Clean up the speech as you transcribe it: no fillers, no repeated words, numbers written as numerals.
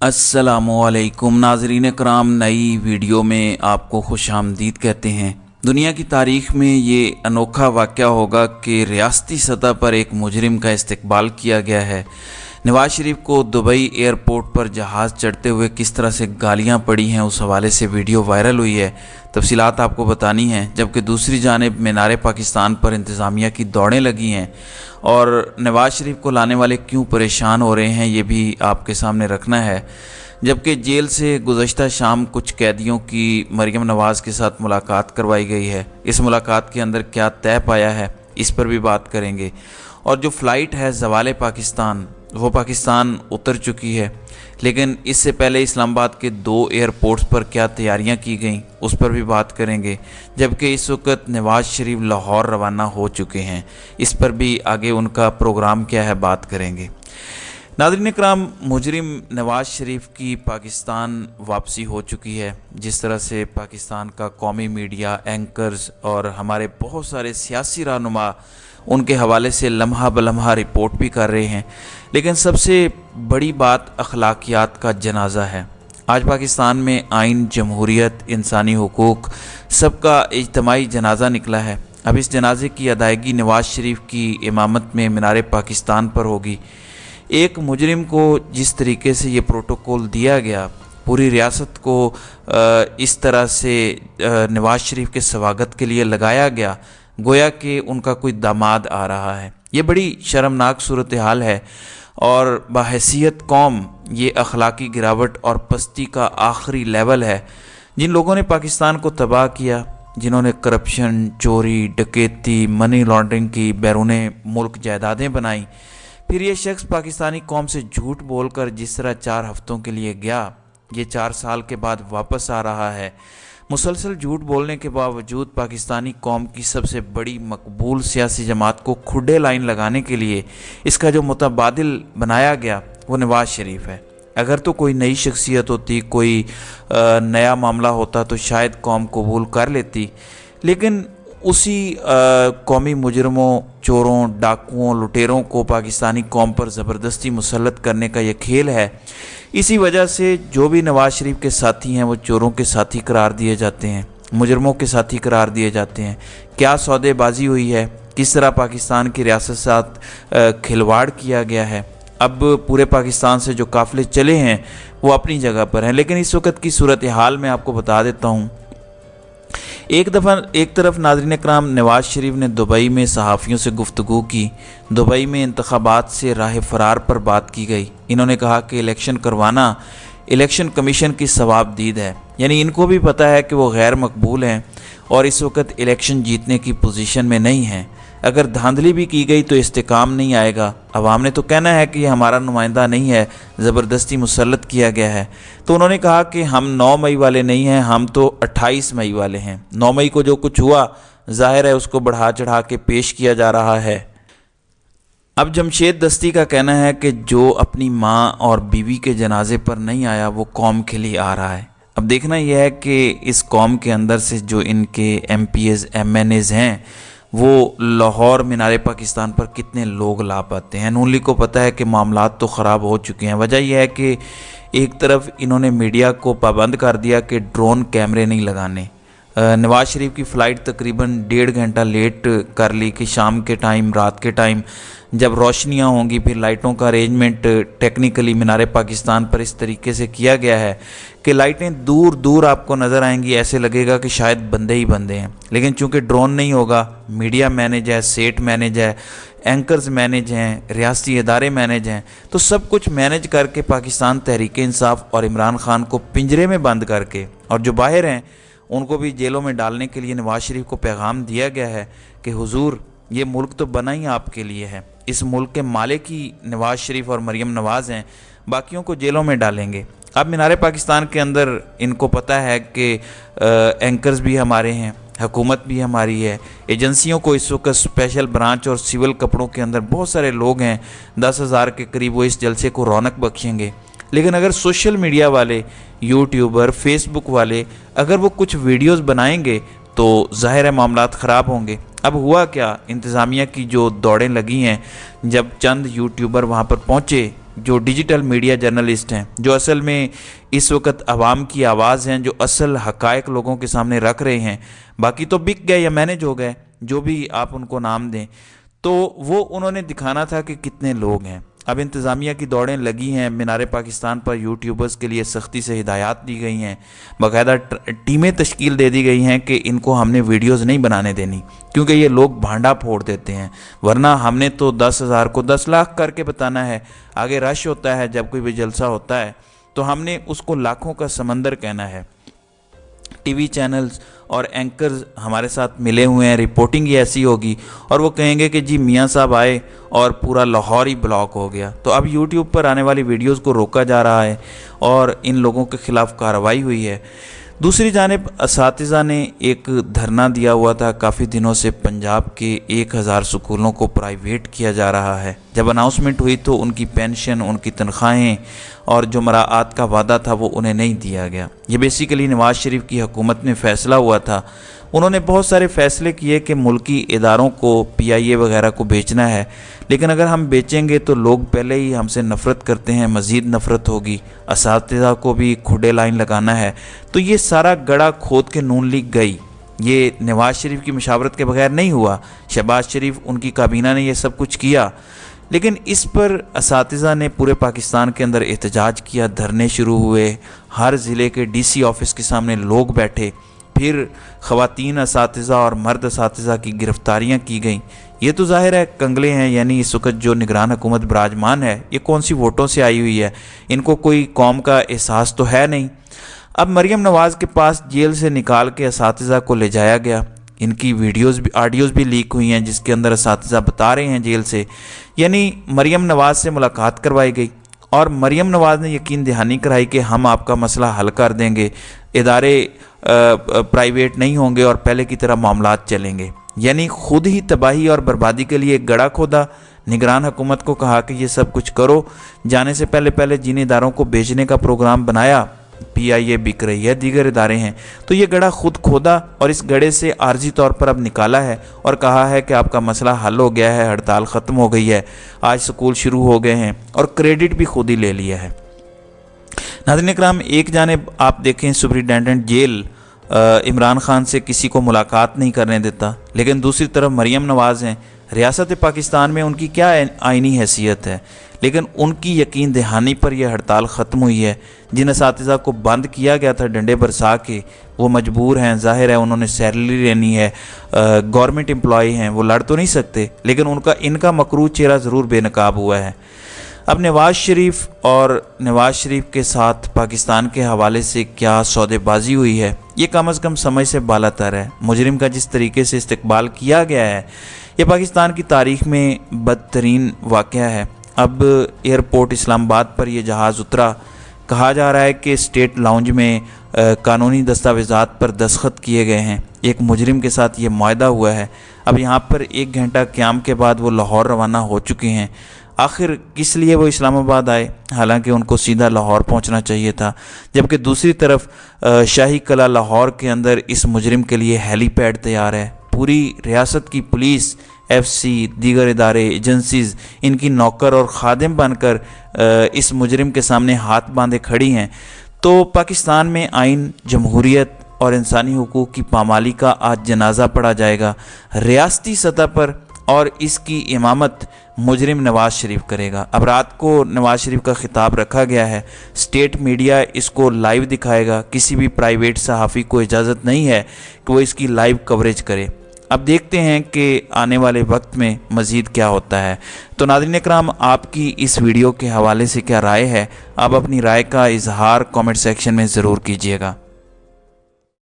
अस्सलामुअलैकुम नाज़रीन कराम, नई वीडियो में आपको खुशामदीद कहते हैं। दुनिया की तारीख़ में ये अनोखा वाक़या होगा कि रियासती सतह पर एक मुजरिम का इस्तकबाल किया गया है। नवाज शरीफ को दुबई एयरपोर्ट पर जहाज़ चढ़ते हुए किस तरह से गालियां पड़ी हैं, उस हवाले से वीडियो वायरल हुई है। तफसीलात आपको बतानी हैं। जबकि दूसरी जानिब मीनार पाकिस्तान पर इंतज़ामिया की दौड़ें लगी हैं और नवाज शरीफ को लाने वाले क्यों परेशान हो रहे हैं, ये भी आपके सामने रखना है। जबकि जेल से गुज़श्ता शाम कुछ कैदियों की मरीम नवाज़ के साथ मुलाकात करवाई गई है। इस मुलाकात के अंदर क्या तय पाया है, इस पर भी बात करेंगे। और जो फ़्लाइट है ज़वाले पाकिस्तान, वो पाकिस्तान उतर चुकी है, लेकिन इससे पहले इस्लामाबाद के 2 एयरपोर्ट्स पर क्या तैयारियां की गईं, उस पर भी बात करेंगे। जबकि इस वक्त नवाज शरीफ लाहौर रवाना हो चुके हैं, इस पर भी आगे उनका प्रोग्राम क्या है बात करेंगे। नाज़रीन इकराम, मुजरिम नवाज शरीफ की पाकिस्तान वापसी हो चुकी है। जिस तरह से पाकिस्तान का कौमी मीडिया, एंकर्स और हमारे बहुत सारे सियासी रहनुमा उनके हवाले से लम्हा बलम्हा रिपोर्ट भी कर रहे हैं, लेकिन सबसे बड़ी बात अखलाकियात का जनाजा है। आज पाकिस्तान में आइन, जमहूरियत, इंसानी हुकूक सबका इज्तमाई जनाजा निकला है। अब इस जनाजे की अदायगी नवाज शरीफ की इमामत में मीनार पाकिस्तान पर होगी। एक मुजरिम को जिस तरीके से ये प्रोटोकॉल दिया गया, पूरी रियासत को इस तरह से नवाज शरीफ के स्वागत के लिए लगाया गया, गोया कि उनका कोई दामाद आ रहा है। ये बड़ी शर्मनाक सूरत हाल है और बहैसियत कौम ये अखलाकी गिरावट और पस्ती का आखिरी लेवल है। जिन लोगों ने पाकिस्तान को तबाह किया, जिन्होंने करप्शन, चोरी, डकैती, मनी लॉन्ड्रिंग की, बैरूने मुल्क जायदादें बनाई, फिर ये शख्स पाकिस्तानी कौम से झूठ बोलकर जिस तरह 4 हफ्तों के लिए गया, ये 4 साल के बाद वापस आ रहा है। मुसलसल झूठ बोलने के बावजूद पाकिस्तानी कौम की सबसे बड़ी मकबूल सियासी जमात को खुडे लाइन लगाने के लिए इसका जो मुतबादिल बनाया गया वो नवाज शरीफ है। अगर तो कोई नई शख्सियत होती, कोई नया मामला होता तो शायद कौम कबूल कर लेती, लेकिन उसी कौमी मुजरमों, चोरों, डाकुओं, लुटेरों को पाकिस्तानी कौम पर ज़बरदस्ती मुसल्लत करने का ये खेल है। इसी वजह से जो भी नवाज शरीफ के साथी हैं वो चोरों के साथी करार दिए जाते हैं, मुजरमों के साथी करार दिए जाते हैं। क्या सौदेबाजी हुई है, किस तरह पाकिस्तान की रियासत साथ खिलवाड़ किया गया है। अब पूरे पाकिस्तान से जो काफ़िले चले हैं वो अपनी जगह पर हैं, लेकिन इस वक्त की सूरत हाल में आपको बता देता हूँ। एक तरफ नाज़रीन इकराम, नवाज शरीफ ने दुबई में सहाफ़ियों से गुफ्तगू की। दुबई में इंतखाबात से राह फरार पर बात की गई। इन्होंने कहा कि इलेक्शन करवाना इलेक्शन कमीशन की सवाबदीद है, यानी इनको भी पता है कि वो गैर मकबूल हैं और इस वक्त इलेक्शन जीतने की पोजीशन में नहीं हैं। अगर धांधली भी की गई तो इस्तेकाम नहीं आएगा। अवाम ने तो कहना है कि ये हमारा नुमाइंदा नहीं है, ज़बरदस्ती मुसल्लत किया गया है। तो उन्होंने कहा कि हम 9 मई वाले नहीं हैं, हम तो 28 मई वाले हैं। 9 मई को जो कुछ हुआ जाहिर है उसको बढ़ा चढ़ा के पेश किया जा रहा है। अब जमशेद दस्ती का कहना है कि जो अपनी माँ और बीवी के जनाजे पर नहीं आया वो कौम के लिए आ रहा है। अब देखना यह है कि इस कौम के अंदर से जो इनके MPs, MNAs हैं वो लाहौर मीनार पाकिस्तान पर कितने लोग ला पाते हैं। नून लीग को पता है कि मामलात तो ख़राब हो चुके हैं। वजह यह है कि एक तरफ इन्होंने मीडिया को पाबंद कर दिया कि ड्रोन कैमरे नहीं लगाने। नवाज शरीफ की फ़्लाइट तकरीबन 1.5 घंटा लेट कर ली कि शाम के टाइम, रात के टाइम जब रोशनियां होंगी, फिर लाइटों का अरेंजमेंट टेक्निकली मीनार पाकिस्तान पर इस तरीके से किया गया है कि लाइटें दूर दूर आपको नज़र आएंगी, ऐसे लगेगा कि शायद बंदे ही बंदे हैं। लेकिन चूंकि ड्रोन नहीं होगा, मीडिया मैनेज है, सेट मैनेज है, एंकर्स मैनेज हैं, रियासती इदारे मैनेज हैं, तो सब कुछ मैनेज करके पाकिस्तान तहरीक इंसाफ और इमरान खान को पिंजरे में बंद करके, और जो बाहर हैं उनको भी जेलों में डालने के लिए नवाज शरीफ को पैगाम दिया गया है कि हुजूर ये मुल्क तो बना ही आपके लिए है। इस मुल्क के मालिक ही नवाज शरीफ और मरीम नवाज़ हैं, बाकियों को जेलों में डालेंगे। अब मीनार पाकिस्तान के अंदर इनको पता है कि एंकर्स भी हमारे हैं, हुकूमत भी हमारी है, एजेंसियों को इस वक्त स्पेशल ब्रांच और सिविल कपड़ों के अंदर बहुत सारे लोग हैं, 10,000 के करीब, वो इस जलसे को रौनक बख्शेंगे। लेकिन अगर सोशल मीडिया वाले, यूट्यूबर, फेसबुक वाले अगर वो कुछ वीडियोस बनाएंगे तो ज़ाहिर है मामलात ख़राब होंगे। अब हुआ क्या, इंतज़ामिया की जो दौड़ें लगी हैं, जब चंद यूट्यूबर वहाँ पर पहुँचे जो डिजिटल मीडिया जर्नलिस्ट हैं, जो असल में इस वक्त आवाम की आवाज़ हैं, जो असल हक़ाइक़ लोगों के सामने रख रहे हैं। बाकी तो बिक गए या मैनेज हो गए, जो भी आप उनको नाम दें, तो वो उन्होंने दिखाना था कि कितने लोग हैं। अब इंतज़ामिया की दौड़ें लगी हैं, मीनार पाकिस्तान पर यूट्यूबर्स के लिए सख्ती से हिदायत दी गई हैं, बाकायदा टीमें तश्कील दे दी गई हैं कि इनको हमने वीडियोस नहीं बनाने देनी, क्योंकि ये लोग भांडा फोड़ देते हैं। वरना हमने तो 10,000 को 10 लाख करके बताना है। आगे रश होता है, जब कोई भी जलसा होता है तो हमने उसको लाखों का समंदर कहना है। टीवी चैनल्स और एंकर्स हमारे साथ मिले हुए हैं, रिपोर्टिंग ही ऐसी होगी और वो कहेंगे कि जी मियाँ साहब आए और पूरा लाहौर ही ब्लॉक हो गया। तो अब यूट्यूब पर आने वाली वीडियोस को रोका जा रहा है और इन लोगों के ख़िलाफ़ कार्रवाई हुई है। दूसरी जानिब असातिज़ा ने एक धरना दिया हुआ था, काफ़ी दिनों से पंजाब के 1000 स्कूलों को प्राइवेट किया जा रहा है। जब अनाउंसमेंट हुई तो उनकी पेंशन, उनकी तनख्वाहें और जो मराआत का वादा था वो उन्हें नहीं दिया गया। ये बेसिकली नवाज़ शरीफ की हुकूमत में फ़ैसला हुआ था। उन्होंने बहुत सारे फ़ैसले किए कि मुल्की इदारों को, PIA वगैरह को बेचना है, लेकिन अगर हम बेचेंगे तो लोग पहले ही हमसे नफ़रत करते हैं, मज़ीद नफ़रत होगी। असातिज़ा को भी खुडे लाइन लगाना है। तो ये सारा गड़ा खोद के नून लीग गई। ये नवाज़ शरीफ की मशावरत के बगैर नहीं हुआ। शहबाज शरीफ, उनकी काबीना ने यह सब कुछ किया, लेकिन इस पर असातिज़ा ने पूरे पाकिस्तान के अंदर एहतजाज किया, धरने शुरू हुए, हर ज़िले के DC ऑफिस के सामने लोग बैठे, फिर ख़वातीन असातिज़ा और मर्द असातिज़ा की गिरफ़्तारियाँ की गईं। ये तो ज़ाहिर है कंगले हैं, यानी इस वक्त जो निगरान हुकूमत विराजमान है ये कौन सी वोटों से आई हुई है, इनको कोई कौम का एहसास तो है नहीं। अब मरियम नवाज़ के पास जेल से निकाल के असातिज़ा को ले जाया गया। इनकी वीडियोस भी, ऑडियोज़ भी लीक हुई हैं जिसके अंदर असातिज़ा बता रहे हैं जेल से, यानी मरियम नवाज़ से मुलाकात करवाई गई और मरियम नवाज़ ने यकीन दहानी कराई कि हम आपका मसला हल कर देंगे, इदारे प्राइवेट नहीं होंगे और पहले की तरह मामलात चलेंगे। यानी खुद ही तबाही और बर्बादी के लिए एक गड़ा खोदा। निगरान हुकूमत को कहा कि ये सब कुछ करो। जाने से पहले पहले जिन इदारों को बेचने का प्रोग्राम बनाया, PIA बिक रही है, दीगर इदारे हैं, तो ये गड़ा खुद खोदा और इस गड़े से आर्जी तौर पर अब निकाला है और कहा है कि आपका मसला हल हो गया है, हड़ताल ख़त्म हो गई है, आज स्कूल शुरू हो गए हैं, और क्रेडिट भी खुद ही ले लिया है। नाज़रीन इकराम, एक जानिब आप देखें सुपरिटेंडेंट जेल इमरान खान से किसी को मुलाकात नहीं करने देता, लेकिन दूसरी तरफ मरियम नवाज़ हैं, रियासत पाकिस्तान में उनकी क्या आइनी हैसियत है, लेकिन उनकी यकीन दहानी पर यह हड़ताल ख़त्म हुई है। जिन असातिज़ा को बंद किया गया था डंडे बरसा के, वो मजबूर हैं, ज़ाहिर है उन्होंने सैलरी लेनी है, गवर्नमेंट एम्प्लॉई हैं, वो लड़ तो नहीं सकते, लेकिन इनका मकरूज चेहरा ज़रूर बेनकाब हुआ है। अब नवाज़ शरीफ और नवाज़ शरीफ के साथ पाकिस्तान के हवाले से क्या सौदेबाजी हुई है, ये कम अज़ कम समझ से बालातर है। मुजरिम का जिस तरीके से इस्तकबाल किया गया है, ये पाकिस्तान की तारीख़ में बदतरीन वाक़या है। अब एयरपोर्ट इस्लामाबाद पर यह जहाज़ उतरा, कहा जा रहा है कि स्टेट लाउंज में कानूनी दस्तावेज़ात पर दस्तखत किए गए हैं, एक मुजरिम के साथ ये मुआहदा हुआ है। अब यहाँ पर 1 घंटा क़याम के बाद वो लाहौर रवाना हो चुके हैं। आखिर किस लिए वो इस्लामाबाद आए, हालांकि उनको सीधा लाहौर पहुंचना चाहिए था। जबकि दूसरी तरफ शाही कला लाहौर के अंदर इस मुजरिम के लिए हेलीपैड तैयार है। पूरी रियासत की पुलिस, FC, दीगर इदारे, एजेंसीज़ इनकी नौकर और खादिम बनकर इस मुजरिम के सामने हाथ बांधे खड़ी हैं। तो पाकिस्तान में आइन, जमहूरियत और इंसानी हुकूक की पामाली का आज जनाजा पढ़ा जाएगा रियासती सतह पर, और इसकी इमामत मुजरिम नवाज़ शरीफ करेगा। अब रात को नवाज़ शरीफ का खिताब रखा गया है, स्टेट मीडिया इसको लाइव दिखाएगा। किसी भी प्राइवेट सहाफ़ी को इजाज़त नहीं है कि वो इसकी लाइव कवरेज करे। अब देखते हैं कि आने वाले वक्त में मज़ीद क्या होता है। तो नाज़रीन इकराम, आपकी इस वीडियो के हवाले से क्या राय है? आप अपनी राय का इजहार कमेंट सेक्शन में ज़रूर कीजिएगा।